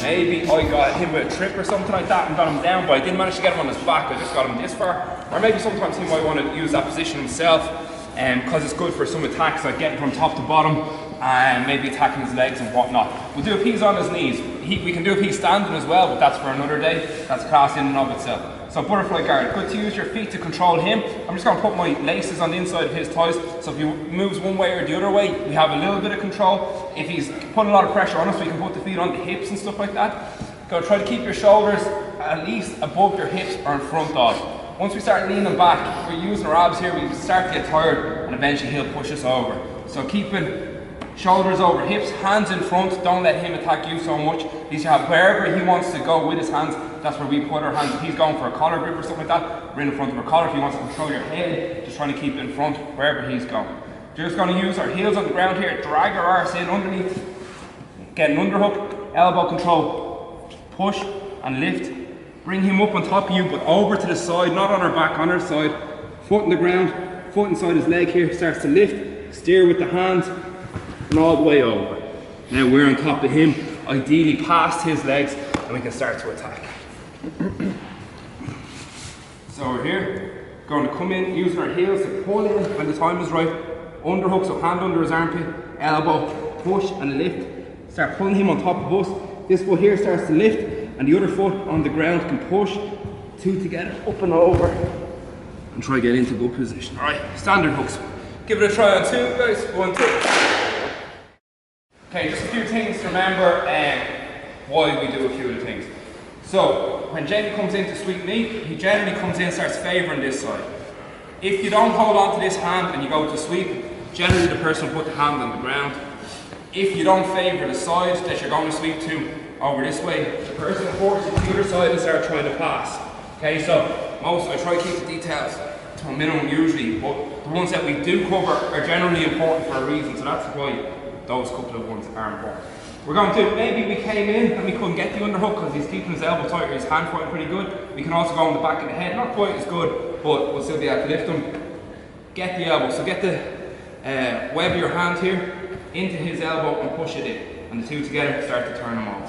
maybe I got him with a trip or something like that and got him down, but I didn't manage to get him on his back, I just got him this far. Or maybe sometimes he might want to use that position himself, because it's good for some attacks, like getting from top to bottom, and maybe attacking his legs and whatnot. We'll do a piece on his knees. We can do a piece standing as well, but that's for another day. That's class in and of itself. So butterfly guard, good to use your feet to control him. I'm just going to put my laces on the inside of his thighs, so if he moves one way or the other way, we have a little bit of control. If he's putting a lot of pressure on us, we can put the feet on the hips and stuff like that. Go try to keep your shoulders at least above your hips or in front of. Once we start leaning back, we're using our abs here, we start to get tired and eventually he'll push us over. So keeping shoulders over hips, hands in front, don't let him attack you so much. He should have wherever he wants to go with his hands, that's where we put our hands. If he's going for a collar grip or something like that, we're in front of our collar. If he wants to control your head, just trying to keep it in front wherever he's going. We're just going to use our heels on the ground here, drag our arse in underneath, get an underhook, elbow control, push and lift. Bring him up on top of you, but over to the side, not on our back, on our side. Foot in the ground, foot inside his leg here, starts to lift, steer with the hands, and all the way over. Now we're on top of him, ideally past his legs, and we can start to attack. So we're here, going to come in, using our heels to pull in when the time is right. Underhook, so hand under his armpit, elbow, push and lift. Start pulling him on top of us. This foot here starts to lift, and the other foot on the ground can push. Two together, up and over, and try to get into good position. All right, standard hooks. Give it a try on two, guys. 1, 2. Okay, just a few things to remember why we do a few of the things. So, when Jamie comes in to sweep me, he generally comes in and starts favouring this side. If you don't hold on to this hand and you go to sweep, generally the person will put the hand on the ground. If you don't favour the side that you're going to sweep to over this way, the person will force you to the other side and start trying to pass. Okay, so I try to keep the details to a minimum usually, but the ones that we do cover are generally important for a reason, so that's why those couple of ones are important. We're going to, maybe we came in and we couldn't get the underhook because he's keeping his elbow tight or his hand fighting pretty good. We can also go on the back of the head, not quite as good, but we'll still be able to lift him. Get the elbow, so get the web of your hand here into his elbow and push it in, and the two together start to turn him over.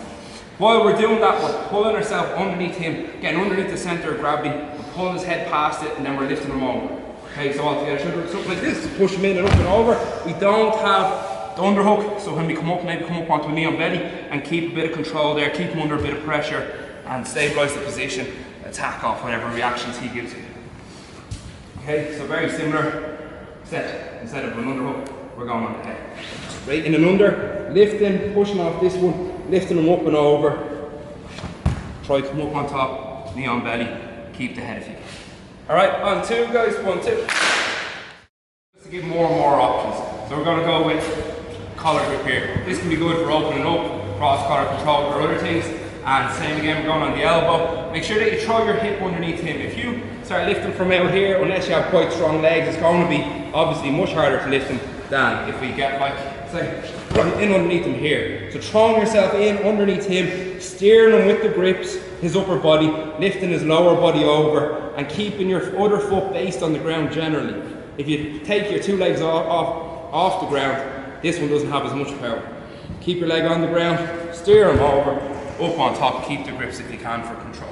While we're doing that, we're pulling ourselves underneath him, getting underneath the centre of gravity, we're pulling his head past it, and then we're lifting him over. Okay, so all together, something like this, push him in and up and over. We don't have the underhook, so when we come up, maybe come up onto a knee on belly and keep a bit of control there, keep him under a bit of pressure and stabilise the position, attack off whatever reactions he gives you. Okay, so very similar, except instead of an underhook, we're going on the head. Straight in and under, lifting, pushing off this one, lifting them up and over. Try to come up on top, knee on belly, keep the head if you can. Alright, on two guys, 1, 2. Just to give more and more options. So we're going to go with collar grip here. This can be good for opening up, cross collar control or other things. And same again, we're going on the elbow. Make sure that you throw your hip underneath him. If you start lifting from out here, unless you have quite strong legs, it's going to be obviously much harder to lift him than if we get like, say, right in underneath him here. So throwing yourself in underneath him, steering him with the grips, his upper body, lifting his lower body over, and keeping your other foot based on the ground generally. If you take your two legs off the ground, this one doesn't have as much power. Keep your leg on the ground, steer him over, up on top, keep the grips if you can for control.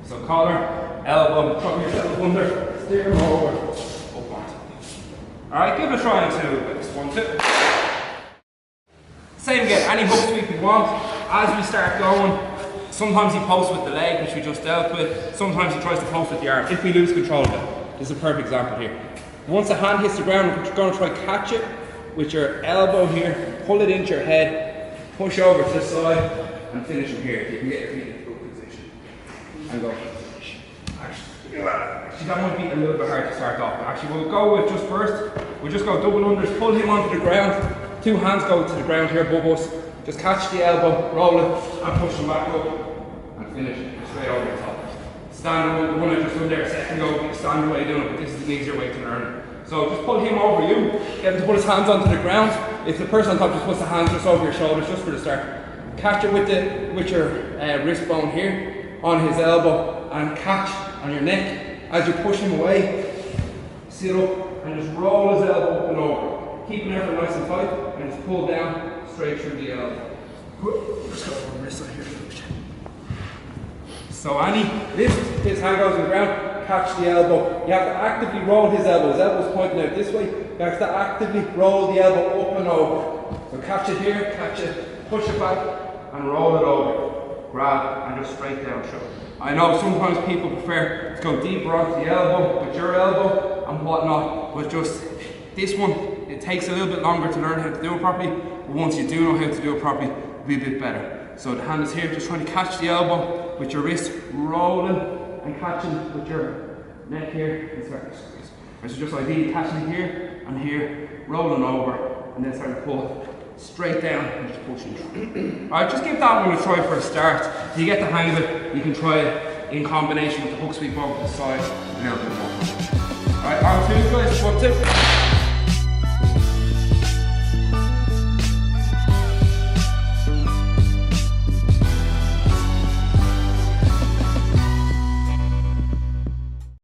So collar, elbow, throw yourself under, steer him over, up on top. Alright, give it a try on two. 1, 2. Same again, any hook sweep you want. As we start going, sometimes he posts with the leg, which we just dealt with. Sometimes he tries to post with the arm. If we lose control of it, this is a perfect example here. Once the hand hits the ground, we're going to try to catch it with your elbow here, pull it into your head, push over to the side, and finish it here. You can get your feet in good position. And go. Actually, that might be a little bit hard to start off. Actually, we'll go with just first. We'll just go double unders, pull him onto the ground. Two hands go to the ground here above us. Just catch the elbow, roll it, and push him back up, and finish it straight over the top. Standard, the one I just done there a second ago, the standard way of doing it, but this is an easier way to learn it. So just pull him over you, get him to put his hands onto the ground. If the person on top just puts the hands just over your shoulders, just for the start. Catch it with your wrist bone here, on his elbow, and catch on your neck. As you push him away, sit up and just roll his elbow up and over. keeping everything nice and tight, and just pull down straight through the elbow. Just go over this side here. So lift his hand goes on the ground, catch the elbow. You have to actively roll his elbow. His elbow's pointing out this way. You have to actively roll the elbow up and over. So catch it here, catch it, push it back, and roll it over. Grab, and just straight down shoulder. I know sometimes people prefer to go deeper onto the elbow with your elbow and whatnot, but just this one, it takes a little bit longer to learn how to do it properly, but once you do know how to do it properly, it'll be a bit better. So the hand is here, just trying to catch the elbow with your wrist, rolling and catching with your neck here, and start to squeeze. So just ideally catching here and here, rolling over, and then start to pull straight down and just pushing through. Alright, just give that one a try for a start. If you get the hang of it, you can try it in combination with the hook sweep over the side a little bit more. Alright, arm two guys, 1, 2.